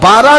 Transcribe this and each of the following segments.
12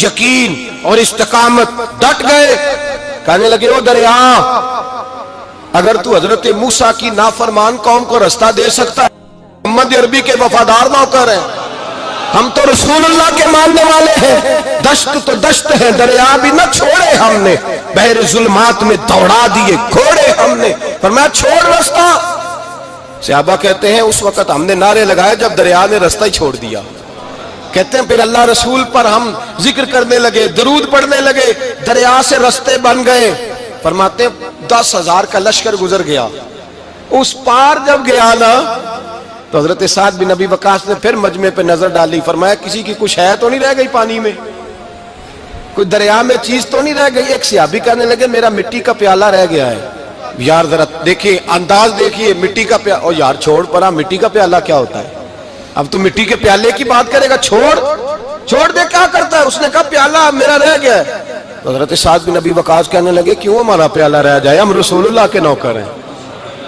یقین اور استقامت، ڈٹ گئے. کہنے لگے او دریا، اگر تو حضرت موسیٰ کی نافرمان قوم کو رستہ دے سکتا ہے، محمد عربی کے وفادار نوکر ہیں، ہم تو رسول اللہ کے ماننے والے ہیں، دشت تو دشت ہے، دریا بھی نہ چھوڑے ہم نے، بحر ظلمات میں دوڑا دیے گھوڑے ہم نے، فرمایا چھوڑ رستہ. صحابہ کہتے ہیں اس وقت ہم نے نعرے لگائے جب دریا نے رستہ ہی چھوڑ دیا. کہتے ہیں پھر اللہ رسول پر ہم ذکر کرنے لگے، درود پڑھنے لگے، دریا سے رستے بن گئے. فرماتے ہیں 10,000 کا لشکر گزر گیا. اس پار جب گیا نا تو حضرت سعد بن ابی وقاص نے پھر مجمع پہ نظر ڈالی. فرمایا کسی کی کچھ ہے تو نہیں رہ گئی پانی میں، کوئی دریا میں چیز تو نہیں رہ گئی. ایک صحابی کہنے لگے میرا مٹی کا پیالہ رہ گیا ہے. یار ذرا دیکھیے انداز دیکھیے، مٹی کا پیالہ. او یار چھوڑ پرا، مٹی کا پیالہ کیا ہوتا ہے؟ اب تو مٹی کے پیالے کی بات کرے گا، چھوڑ دے، کیا کرتا ہے؟ اس نے کہا پیالہ میرا رہ گیا ہے. تو حضرت سعد بن ابی وقاص کہنے لگے کیوں ہمارا پیالہ رہ جائے، ہم رسول اللہ کے نوکر ہیں.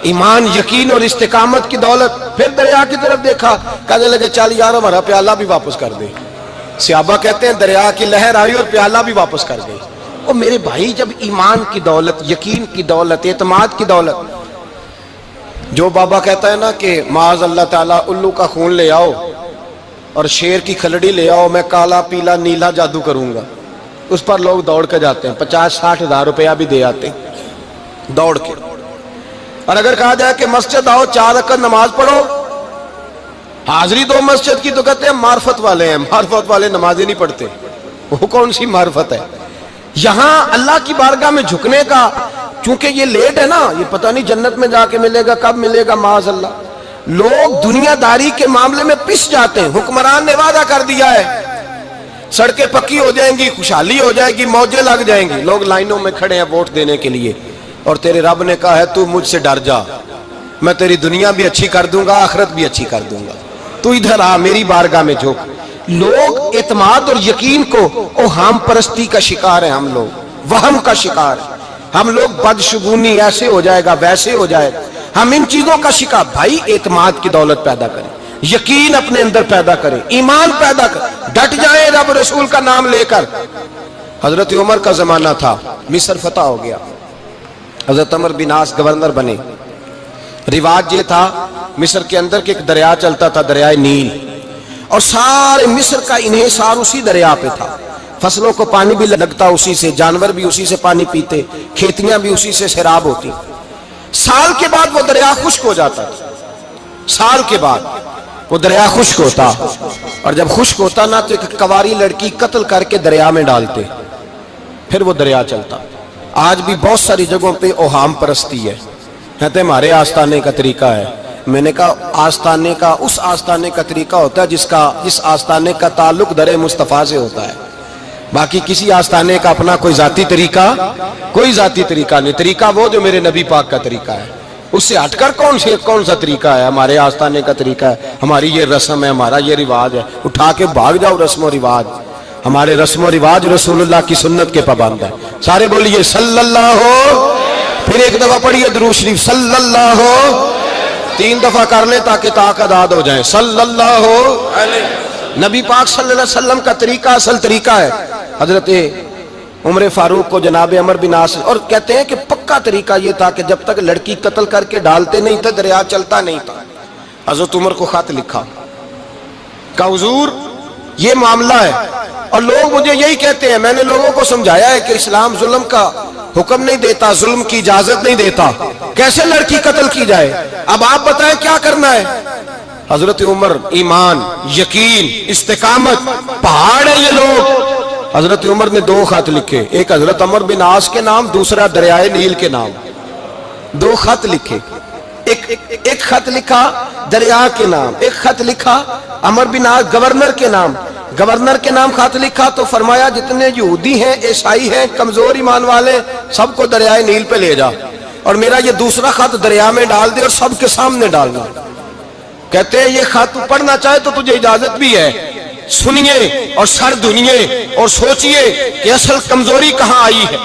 ایمان، یقین اور استقامت کی دولت. پھر دریا کی طرف دیکھا، کہنے لگے چل یار ہمارا پیالہ بھی واپس کر دے. صحابہ کہتے ہیں دریا کی لہر آئی اور پیالہ بھی واپس کر گئی. اور میرے بھائی جب ایمان کی دولت، یقین کی دولت، اعتماد کی دولت، جو بابا کہتا ہے نا کہ معاذ اللہ تعالیٰ الو کا خون لے آؤ اور شیر کی کھلڑی لے آؤ، میں کالا پیلا نیلا جادو کروں گا، اس پر لوگ دوڑ کے جاتے ہیں، 50-60 ہزار روپیہ بھی دے آتے ہیں دوڑ کے. اور اگر کہا جائے کہ مسجد آؤ 4 رکعت نماز پڑھو، حاضری دو مسجد کی، تو کہتے ہیں معرفت والے ہیں. معرفت والے نمازیں نہیں پڑھتے، وہ کون سی معرفت ہے؟ یہاں اللہ کی بارگاہ میں جھکنے کا، چونکہ یہ لیٹ ہے نا، یہ پتہ نہیں جنت میں جا کے ملے گا، کب ملے گا، معاذ اللہ. لوگ دنیا داری کے معاملے میں پس جاتے ہیں. حکمران نے وعدہ کر دیا ہے سڑکیں پکی ہو جائیں گی، خوشحالی ہو جائے گی، موجیں لگ جائیں گی، لوگ لائنوں میں کھڑے ہیں ووٹ دینے کے لیے، اور تیرے رب نے کہا ہے تو مجھ سے ڈر جا، میں تیری دنیا بھی اچھی کر دوں گا، آخرت بھی اچھی کر دوں گا، تو ادھر آ میری بارگاہ میں جھک. لوگ اعتماد اور یقین کو اوہام پرستی کا شکار ہیں، ہم لوگ وہم کا شکار ہیں، ہم لوگ بدشگونی، ایسے ہو جائے گا ویسے ہو جائے گا، ہم ان چیزوں کا شکار. بھائی اعتماد کی دولت پیدا کریں، یقین اپنے اندر پیدا کریں، ایمان پیدا کریں، ڈٹ جائیں رب رسول کا نام لے کر. حضرت عمر کا زمانہ تھا، مصر فتح ہو گیا، حضرت عمر بن عاص گورنر بنے. رواج یہ تھا مصر کے اندر کہ ایک دریا چلتا تھا، دریائے نیل، اور سارے مصر کا انحصار اسی دریا پہ تھا. فصلوں کو پانی بھی لگتا اسی سے، جانور بھی اسی سے پانی پیتے، کھیتیاں بھی اسی سے سیراب ہوتی. سال کے بعد وہ دریا خشک ہو جاتا تھا، سال کے بعد وہ دریا خشک ہوتا، اور جب خشک ہوتا نا تو ایک کواری لڑکی قتل کر کے دریا میں ڈالتے، پھر وہ دریا چلتا. آج بھی بہت ساری جگہوں پہ اوہام پرستی ہے، کہتے ہیں ہمارے آستانے کا طریقہ ہے. میں نے کہا آستانے کا، اس آستانے کا طریقہ ہوتا ہے جس آستانے کا تعلق در مصطفیٰ سے ہوتا ہے. باقی کسی آستانے کا اپنا کوئی ذاتی طریقہ نہیں. طریقہ وہ جو میرے نبی پاک کا طریقہ ہے، اس سے ہٹ کر کون سا طریقہ ہے؟ ہمارے آستانے کا طریقہ ہے، ہماری یہ رسم ہے، ہمارا یہ رواج ہے. اٹھا کے بھاگ جاؤ رسم و رواج. ہمارے رسم و رواج رسول اللہ کی سنت کے پابند ہے. سارے بولیے صلی اللہ ہو، پھر ایک دفعہ پڑھیے درود شریف صلی اللہ ہو، 3 دفعہ کر لیں تاکہ طاقت آد ہو جائے. صلی اللہ ہو، نبی پاک صلی اللہ علیہ وسلم کا طریقہ اصل طریقہ ہے. حضرت عمر فاروق کو جناب عمر بن عاص، اور کہتے ہیں کہ پکا طریقہ یہ تھا کہ جب تک لڑکی قتل کر کے ڈالتے نہیں تھے دریا چلتا نہیں تھا. حضرت عمر کو خط لکھا کہ حضور یہ معاملہ ہے، اور لوگ مجھے یہی کہتے ہیں. میں نے لوگوں کو سمجھایا ہے کہ اسلام ظلم کا حکم نہیں دیتا، ظلم کی اجازت نہیں دیتا، کیسے لڑکی قتل کی جائے. اب آپ بتائیں کیا کرنا ہے. حضرت عمر ایمان، یقین، استقامت، پہاڑ ہیں یہ لوگ. حضرت عمر نے 2 خط لکھے، ایک حضرت عمر بن عاص کے نام، دوسرا دریائے نیل کے نام. 2 خط لکھے، ایک خط لکھا دریا کے نام، ایک خط لکھا عمر بن عاص گورنر کے نام. گورنر کے نام خط لکھا تو فرمایا جتنے یہودی ہیں، عیسائی ہیں، کمزور ایمان والے، سب کو دریائے نیل پہ لے جا، اور میرا یہ دوسرا خط دریا میں ڈال دے اور سب کے سامنے ڈالنا. کہتے ہیں یہ خط پڑھنا چاہے تو تجھے اجازت بھی ہے، سنیے اور سر دھنیے اور سوچئے کہ اصل کمزوری کہاں آئی ہے.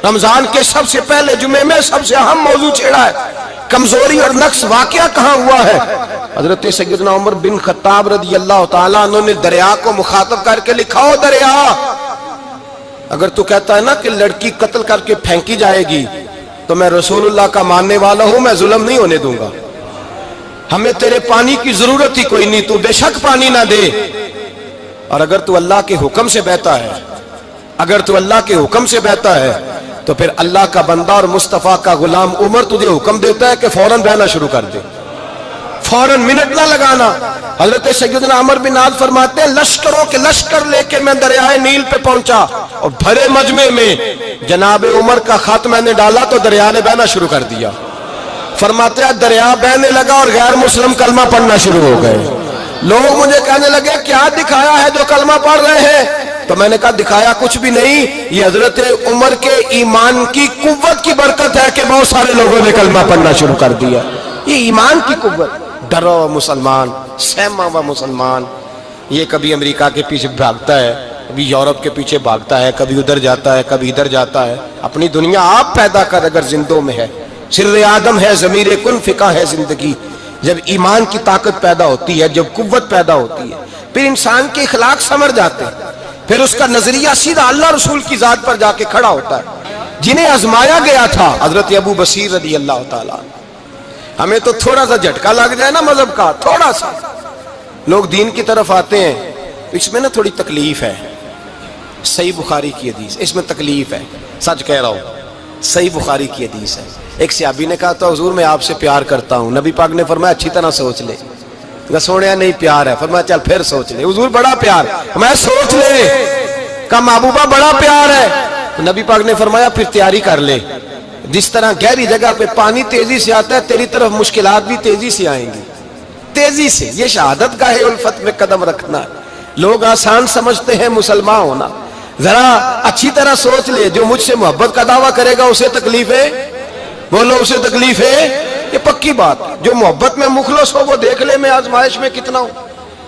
رمضان کے سب سے پہلے جمعے میں سب سے اہم موضوع چھیڑا ہے، کمزوری اور نقص واقعہ کہاں ہوا ہے. حضرت سیدنا عمر بن خطاب رضی اللہ تعالیٰ عنہ نے دریا کو مخاطب کر کے لکھا، او دریا اگر تو کہتا ہے نا کہ لڑکی قتل کر کے پھینکی جائے گی تو میں رسول اللہ کا ماننے والا ہوں، میں ظلم نہیں ہونے دوں گا، ہمیں تیرے پانی کی ضرورت ہی کوئی نہیں، تو بے شک پانی نہ دے۔ اور اگر تو اللہ کے حکم سے بہتا ہے، اگر تو اللہ کے حکم سے بہتا ہے تو پھر اللہ کا بندہ اور مصطفیٰ کا غلام عمر تجھے حکم دیتا ہے کہ فوراً بہنا شروع کر دے، فوراً منٹ نہ لگانا۔ حضرت سیدنا عمر بن عاص فرماتے ہیں لشکروں کے لشکر لے کے میں دریائے نیل پہ پہنچا اور بھرے مجمع میں جناب عمر کا خط میں نے ڈالا تو دریا نے بہنا شروع کر دیا۔ فرماتے ہیں دریا بہنے لگا اور غیر مسلم کلمہ پڑھنا شروع ہو گئے۔ لوگ مجھے کہنے لگے کیا دکھایا ہے جو کلمہ پڑھ رہے ہیں؟ تو میں نے کہا دکھایا کچھ بھی نہیں، یہ حضرت عمر کے ایمان کی قوت کی برکت ہے کہ بہت سارے لوگوں نے کلمہ پڑھنا شروع کر دیا۔ یہ ایمان کی قوت، ڈرا ہوا مسلمان، سہما ہوا مسلمان، یہ کبھی امریکہ کے پیچھے بھاگتا ہے، کبھی یورپ کے پیچھے بھاگتا ہے، کبھی ادھر جاتا ہے، کبھی ادھر جاتا ہے۔ اپنی دنیا آپ پیدا کر اگر زندوں میں ہے، سر آدم ہے، ضمیر کن فقہ ہے زندگی۔ جب ایمان کی طاقت پیدا ہوتی ہے، جب قوت پیدا ہوتی ہے، پھر انسان کے اخلاق سمر جاتے ہیں، پھر اس کا نظریہ سیدھا اللہ رسول کی ذات پر جا کے کھڑا ہوتا ہے۔ جنہیں آزمایا گیا تھا حضرت ابو بصیر رضی اللہ تعالیٰ، ہمیں تو تھوڑا سا جھٹکا لگ جائے نا مذہب کا، تھوڑا سا لوگ دین کی طرف آتے ہیں تو اس میں نا تھوڑی تکلیف ہے۔ صحیح بخاری کی حدیث، اس میں تکلیف ہے، سچ کہہ رہا ہوں، صحیح بخاری کی حدیث ہے۔ ایک صحابی نے کہا تھا حضور میں آپ سے پیار کرتا ہوں، نبی پاک نے فرمایا اچھی طرح سوچ لے۔ سوڑیا نہیں پیار ہے، فرمایا چل پھر سوچ لے۔ حضور بڑا پیار، میں سوچ لے۔ کہا محبوبہ بڑا پیار ہے، نبی پاک نے فرمایا پھر تیاری کر لے، جس طرح گہری جگہ پہ پانی تیزی سے آتا ہے تیری طرف مشکلات بھی تیزی سے آئیں گی، تیزی سے۔ یہ شہادت گاہ الفت میں قدم رکھنا ہے۔ لوگ آسان سمجھتے ہیں مسلمان ہونا، ذرا اچھی طرح سوچ لے، جو مجھ سے محبت کا دعویٰ کرے گا اسے تکلیف ہے، بولو اسے تکلیف ہے، یہ پکی بات۔ جو محبت میں مخلص ہو وہ دیکھ لے میں آزمائش میں کتنا ہوں۔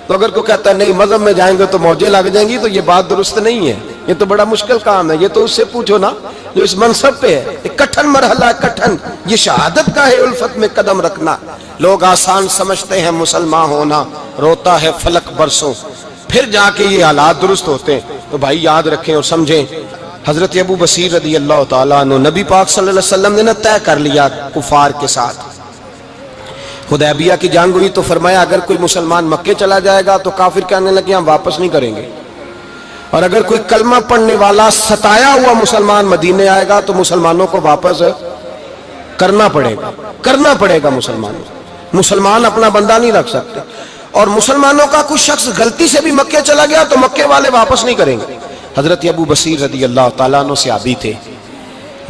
تو اگر کوئی کہتا ہے نہیں مذہب میں جائیں گے تو موجیں لگ جائیں گی، تو یہ بات درست نہیں ہے، یہ تو بڑا مشکل کام ہے۔ یہ تو اس سے پوچھو نا جو اس منصب پہ ہے، ایک کٹھن مرحلہ ہے، کٹھن۔ یہ شہادت کا ہے الفت میں قدم رکھنا۔ لوگ آسان سمجھتے ہیں مسلمان ہونا، روتا ہے فلک برسوں، پھر جا کے یہ حالات درست ہوتے ہیں۔ تو بھائی یاد رکھیں اور سمجھیں، حضرت ابو بصیر رضی اللہ تعالیٰ عنہ، نبی پاک صلی اللہ علیہ وسلم نے نہ طے کر لیا کفار کے ساتھ، حدیبیہ کی جنگ ہوئی تو فرمایا اگر کوئی مسلمان مکے چلا جائے گا تو کافر کہنے لگے ہم واپس نہیں کریں گے، اور اگر کوئی کلمہ پڑھنے والا ستایا ہوا مسلمان مدینے آئے گا تو مسلمانوں کو واپس کرنا پڑے گا، کرنا پڑے گا۔ مسلمان اپنا بندہ نہیں رکھ سکتے، اور مسلمانوں کا کوئی شخص غلطی سے بھی مکے چلا گیا تو مکے والے واپس نہیں کریں گے۔ حضرت ابو بصیر رضی اللہ تعالیٰ عنہ صحابی تھے،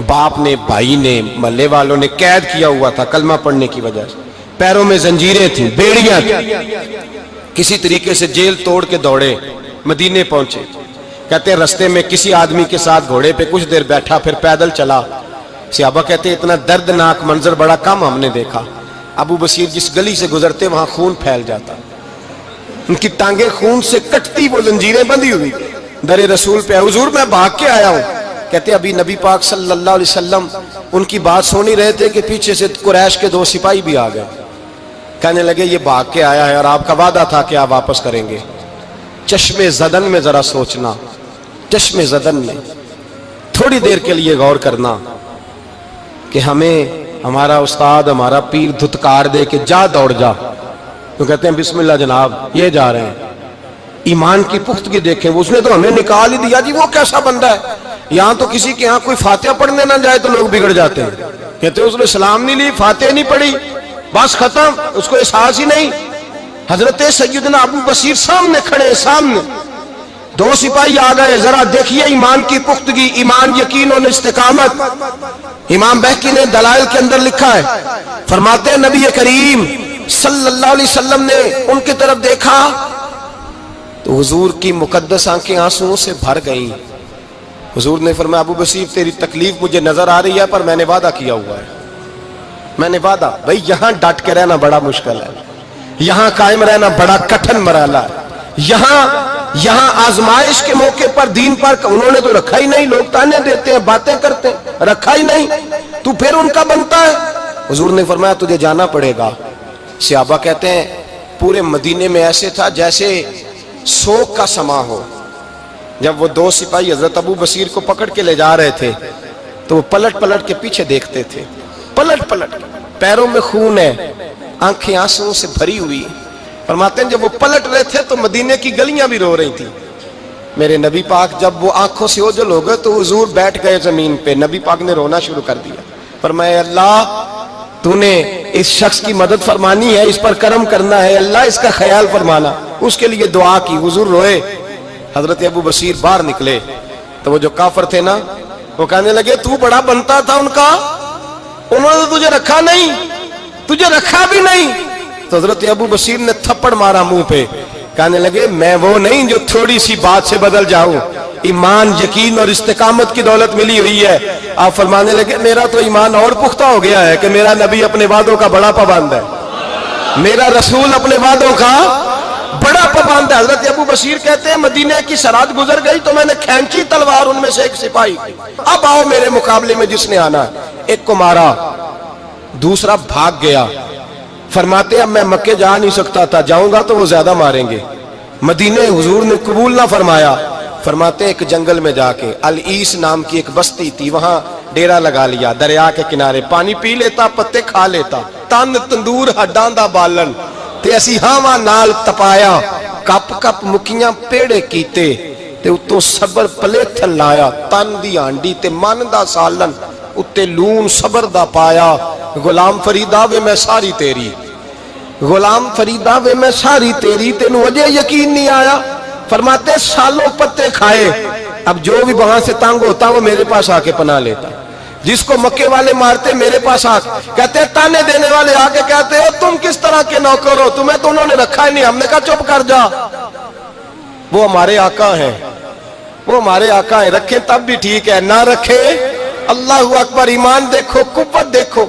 باپ نے، بھائی نے، محلے والوں نے قید کیا ہوا تھا کلمہ پڑھنے کی وجہ سے، پیروں میں زنجیریں تھیں، بیڑیاں تھیں، کسی طریقے سے جیل توڑ کے دوڑے مدینے پہنچے۔ کہتے ہیں رستے میں کسی آدمی کے ساتھ گھوڑے پہ کچھ دیر بیٹھا پھر پیدل چلا۔ صحابہ کہتے ہیں اتنا دردناک منظر بڑا کم ہم نے دیکھا۔ ابو بصیر جس گلی سے گزرتے وہاں خون پھیل جاتا، ان کی ٹانگیں خون سے کٹتی، وہ زنجیریں بندھی ہوئی، در رسول پہ حضور میں بھاگ کے آیا ہوں۔ کہتے ابھی نبی پاک صلی اللہ علیہ وسلم ان کی بات سن ہی رہے تھے کہ پیچھے سے قریش کے 2 سپاہی بھی آ گئے، کہنے لگے یہ بھاگ کے آیا ہے اور آپ کا وعدہ تھا کہ آپ واپس کریں گے۔ چشم زدن میں ذرا سوچنا، چشم زدن میں تھوڑی دیر کے لیے غور کرنا کہ ہمیں ہمارا استاد، ہمارا پیر دھتکار دے کہ جا دوڑ جا، تو کہتے ہیں بسم اللہ جناب یہ جا رہے ہیں۔ ایمان کی پختگی دیکھیں، اس نے تو ہمیں نکال ہی دیا جی، وہ کیسا بندہ ہے۔ یہاں تو کسی کے ہاں کوئی فاتحہ پڑھنے نہ جائے تو لوگ بگڑ جاتے ہیں، کہتے ہیں اس نے سلام نہیں لی، فاتحہ نہیں پڑھی، بس ختم، اس کو احساس ہی نہیں۔ حضرت سیدنا ابو بصیر سامنے کھڑے، سامنے 2 سپاہی آ گئے، ذرا دیکھیے ایمان کی پختگی، ایمان، یقین اور استقامت۔ امام بہقی نے دلائل کے اندر لکھا ہے، فرماتے ہیں نبی کریم صلی اللہ علیہ وسلم نے ان کی طرف دیکھا تو حضور کی مقدس آنکھیں آنسوؤں سے بھر گئیں۔ حضور نے فرمایا ابو بصیر تیری تکلیف مجھے نظر آ رہی ہے پر میں نے وعدہ کیا ہوا ہے، میں نے وعدہ۔ بھئی یہاں ڈٹ کے رہنا بڑا مشکل ہے، یہاں قائم رہنا بڑا کٹھن مرحلہ ہے۔ یہاں آزمائش کے موقع پر دین پر انہوں نے تو رکھا ہی نہیں، لوگ تانے دیتے ہیں، باتیں کرتے ہیں، رکھا ہی نہیں، تو پھر ان کا بنتا ہے۔ حضور نے فرمایا تجھے جانا پڑے گا۔ صحابہ کہتے ہیں پورے مدینے میں ایسے تھا جیسے سوگ کا سما ہو، جب وہ دو سپاہی حضرت ابو بصیر کو پکڑ کے لے جا رہے تھے تو وہ پلٹ پلٹ کے پیچھے دیکھتے تھے، پلٹ پلٹ، پیروں میں خون ہے، آنکھیں آنسوں سے بھری ہوئی۔ فرماتے ہیں جب وہ پلٹ رہے تھے تو مدینے کی گلیاں بھی رو رہی تھی۔ میرے نبی پاک جب وہ آنکھوں سے اوجھل ہو گئے تو حضور بیٹھ گئے زمین پہ، نبی پاک نے رونا شروع کر دیا۔ فرمایا اللہ تو نے اس شخص کی مدد فرمانی ہے، اس پر کرم کرنا ہے، اللہ اس کا خیال فرمانا، اس کے لیے دعا کی، حضور روئے۔ حضرت ابو بصیر باہر نکلے تو وہ جو کافر تھے نا وہ کہنے لگے تو بڑا بنتا تھا ان کا، انہوں نے تجھے رکھا نہیں، تجھے رکھا بھی نہیں۔ تو حضرت ابو بصیر نے تھپڑ مارا منہ پہ، کہنے لگے میں وہ نہیں جو تھوڑی سی بات سے بدل جاؤں، ایمان یقین اور استقامت کی دولت ملی ہوئی ہے۔ آپ فرمانے لگے میرا تو ایمان اور پختہ ہو گیا ہے کہ میرا نبی اپنے وعدوں کا بڑا پابند ہے، میرا رسول اپنے وعدوں کا بڑا پابند ہے۔ حضرت ابو بصیر کہتے ہیں مدینے کی سرحد گزر گئی تو میں نے کھینچی تلوار ان میں سے ایک سپاہی، اب آؤ میرے مقابلے میں جس نے آنا۔ ایک کو مارا، دوسرا بھاگ گیا۔ فرماتے اب میں مکے جا نہیں سکتا تھا، جاؤں گا تو وہ زیادہ ماریں گے، مدینے حضور نے قبول نہ فرمایا۔ فرماتے ایک جنگل میں جا کے العیس نام کی ایک بستی تھی، وہاں ڈیرا لگا لیا، دریا کے کنارے، پانی پی لیتا، پتے کھا لیتا، تن تندور ہڈاں دا بالن تے اسی ہاواں نال تپایا، کپ کپ مکیاں پیڑے کیتے تے اتوں صبر پلیتھن لایا، تن دی ہانڈی تے من دا سالن اتے لون صبر دا پایا۔ غلام فریدا وے میں ساری تیری، غلام فریدا وے میں ساری تیری، تینوں اجے یقین نہیں آیا؟ فرماتے سالوں پتے کھائے، اب جو بھی وہاں سے تنگ ہوتا وہ میرے پاس آ کے پناہ لیتا، جس کو مکے والے مارتے میرے پاس آ کہتے تانے دینے والے آ کے کہتے ہو تم کس طرح کے نوکر ہو، تمہیں تو انہوں نے رکھا ہی نہیں۔ ہم نے کہا چپ کر جا، وہ ہمارے آقا ہیں، وہ ہمارے آقا ہیں، رکھیں تب بھی ٹھیک ہے، نہ رکھیں اللہ اکبر۔ ایمان دیکھو، قوت دیکھو،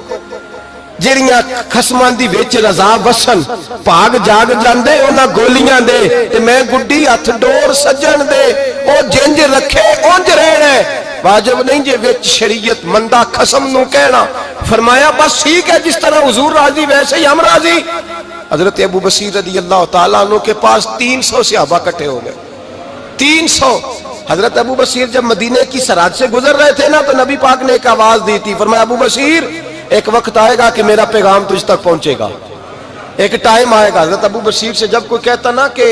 جڑیاں خصماں دی وچ رضا وسن بھاگ جاگ جاندے انہاں گولیاں دے تے میں گڈی ہتھ ڈور سجن دے، او جنج رکھے اونج رہنا ہے، واجب نہیں جے وچ شریعت مندہ خصم نو کہنا۔ فرمایا بس ٹھیک ہے، جس طرح حضور راضی ویسے ہی ہم راضی۔ حضرت ابو بصیر رضی اللہ تعالیٰ عنہ کے پاس 300 صحابہ کٹھے ہو گئے، 300۔ حضرت ابو بصیر جب مدینے کی سرحد سے گزر رہے تھے نا تو نبی پاک نے ایک آواز دی تھی، فرمایا ابو بصیر ایک وقت آئے گا کہ میرا پیغام تجھ تک پہنچے گا، ایک ٹائم آئے گا۔ حضرت ابو بصیر سے جب کوئی کہتا نا کہ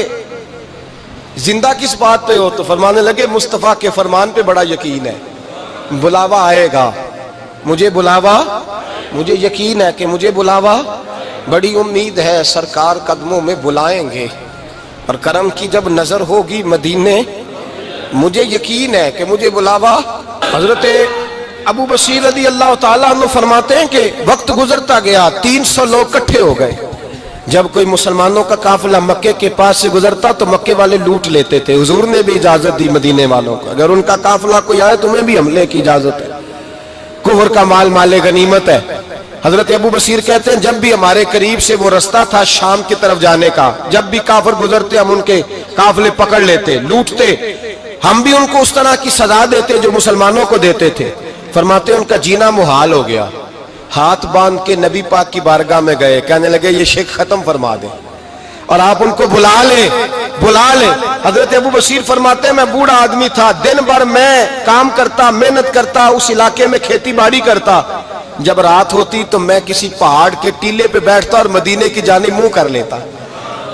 زندہ کس بات پہ ہو تو فرمانے لگے مصطفیٰ کے فرمان پہ بڑا یقین ہے، بلاوا آئے گا، مجھے بلاوا، مجھے یقین ہے کہ مجھے بلاوا، بڑی امید ہے سرکار قدموں میں بلائیں گے، اور کرم کی جب نظر ہوگی مدینے، مجھے یقین ہے کہ مجھے بلاوا۔ حضرت ابو بصیر رضی اللہ تعالیٰ عنہ فرماتے ہیں کہ وقت گزرتا گیا، 300 لوگ کٹھے ہو گئے۔ جب کوئی مسلمانوں کا قافلہ مکے کے پاس سے گزرتا تو مکے والے لوٹ لیتے تھے۔ حضور نے بھی اجازت دی مدینے والوں کو، اگر ان کا قافلہ کوئی آئے تمہیں بھی حملے کی اجازت ہے، کفر کا مال مال غنیمت ہے۔ حضرت ابو بصیر کہتے ہیں جب بھی ہمارے قریب سے وہ رستہ تھا شام کی طرف جانے کا، جب بھی کافر گزرتے ہم ان کے قافلے پکڑ لیتے، لوٹتے، ہم بھی ان کو اس طرح کی سزا دیتے جو مسلمانوں کو دیتے تھے۔ فرماتے ان کا جینا محال ہو گیا، ہاتھ باندھ کے نبی پاک کی بارگاہ میں گئے، کہنے لگے یہ شرک ختم فرما دیں اور آپ ان کو بلا لیں، بلا لیں۔ حضرت ابو بصیر فرماتے ہیں میں بوڑھا آدمی تھا، دن بھر میں کام کرتا، محنت کرتا، اس علاقے میں کھیتی باڑی کرتا، جب رات ہوتی تو میں کسی پہاڑ کے ٹیلے پہ بیٹھتا اور مدینے کی جانب منہ کر لیتا،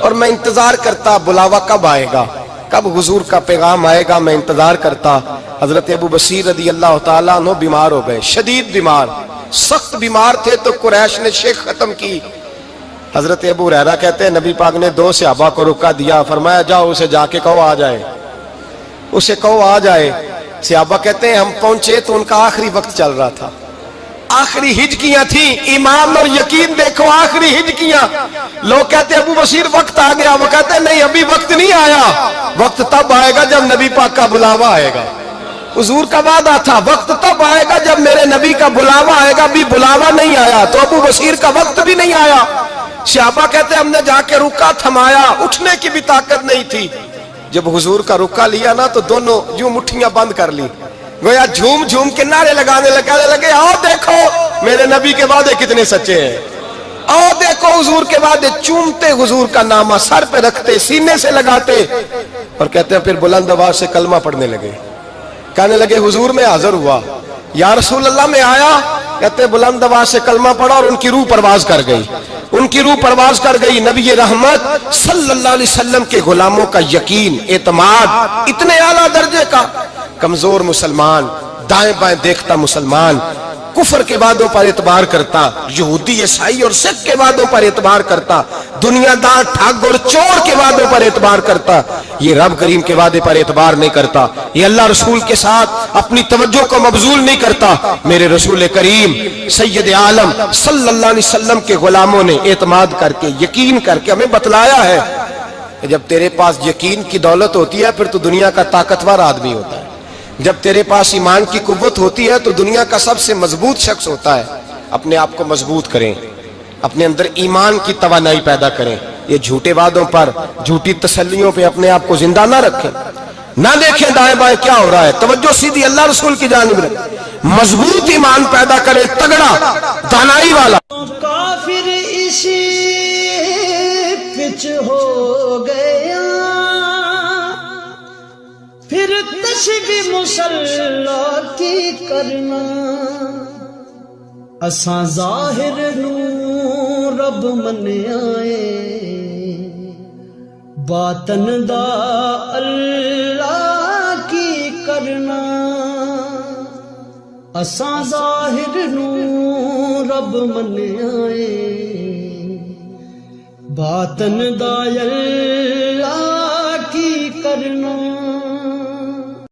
اور میں انتظار کرتا بلاوا کب آئے گا، کب حضور کا پیغام آئے گا، میں انتظار کرتا۔ حضرت ابو بصیر رضی اللہ تعالیٰ عنہ بیمار ہو گئے، شدید بیمار، سخت بیمار تھے، تو قریش نے شیخ ختم کی۔ حضرت ابو ہریرہ کہتے ہیں نبی پاک نے 2 صحابہ کو رکا دیا، فرمایا جاؤ اسے جا کے کہو آ جائے، اسے کہو آ جائے۔ صحابہ کہتے ہیں ہم پہنچے تو ان کا آخری وقت چل رہا تھا، آخری ہجکیاں تھیں، ایمان اور یقین دیکھو، آخری ہجکیاں۔ لوگ کہتے ابو بصیر وقت آ گیا، وہ کہتے ہیں نہیں ابھی وقت نہیں آیا، وقت تب آئے گا جب نبی پاک کا بلاوا آئے گا۔ حضور کا وعدہ تھا وقت تب آئے گا جب میرے نبی کا بلاوا آئے گا، بھی بلاوا نہیں آیا تو ابو بصیر کا وقت بھی نہیں آیا۔ صحابہ کہتے ہم نے جا کے رکا تھمایا، اٹھنے کی بھی طاقت نہیں تھی۔ جب حضور کا رکا لیا نا تو دونوں یوں مٹھیاں بند کر لی، گویا جھوم جھوم کے نعرے لگانے لگے آؤ دیکھو میرے نبی کے وعدے کتنے سچے ہیں، آؤ دیکھو حضور کے وعدے، چومتے حضور کا نامہ، سر پہ رکھتے، سینے سے لگاتے۔ اور کہتے ہیں پھر بلند آواز سے کلمہ پڑھنے لگے. کہنے لگے حضور میں حاضر ہوا. یا رسول اللہ میں آیا. کہتے ہیں بلند آواز سے کلمہ پڑھا اور ان کی روح پرواز کر گئی. ان کی روح پرواز کر گئی. نبی رحمت صلی اللہ علیہ وسلم کے غلاموں کا یقین، اعتماد اتنے اعلیٰ درجے کا. کمزور مسلمان، دائیں بائیں دیکھتا مسلمان، کفر کے وعدوں پر اعتبار کرتا، یہودی عیسائی اور سکھ کے وعدوں پر اعتبار کرتا، دنیا دار ٹھگ اور چور کے وعدوں پر اعتبار کرتا، یہ رب کریم کے وعدے پر اعتبار نہیں کرتا. یہ اللہ رسول کے ساتھ اپنی توجہ کو مبذول نہیں کرتا. میرے رسول کریم سید عالم صلی اللہ علیہ وسلم کے غلاموں نے اعتماد کر کے، یقین کر کے ہمیں بتلایا ہے کہ جب تیرے پاس یقین کی دولت ہوتی ہے پھر تو دنیا کا طاقتور آدمی ہوتا ہے. جب تیرے پاس ایمان کی قوت ہوتی ہے تو دنیا کا سب سے مضبوط شخص ہوتا ہے. اپنے آپ کو مضبوط کریں، اپنے اندر ایمان کی توانائی پیدا کریں. یہ جھوٹے وعدوں پر، جھوٹی تسلیوں پہ اپنے آپ کو زندہ نہ رکھیں. نہ دیکھیں دائیں بائیں کیا ہو رہا ہے، توجہ سیدھی اللہ رسول کی جانب رکھیں. مضبوط ایمان پیدا کرے، تگڑا، دانائی والا. کافر اسی پچ ہو گیا، پھر تشبیہ مصلا کی کرنا. اساں ظاہر نو رب منیائے، باطن دا اللہ کی کرنا. اساں ظاہر نو رب منیائے، باطن دا اللہ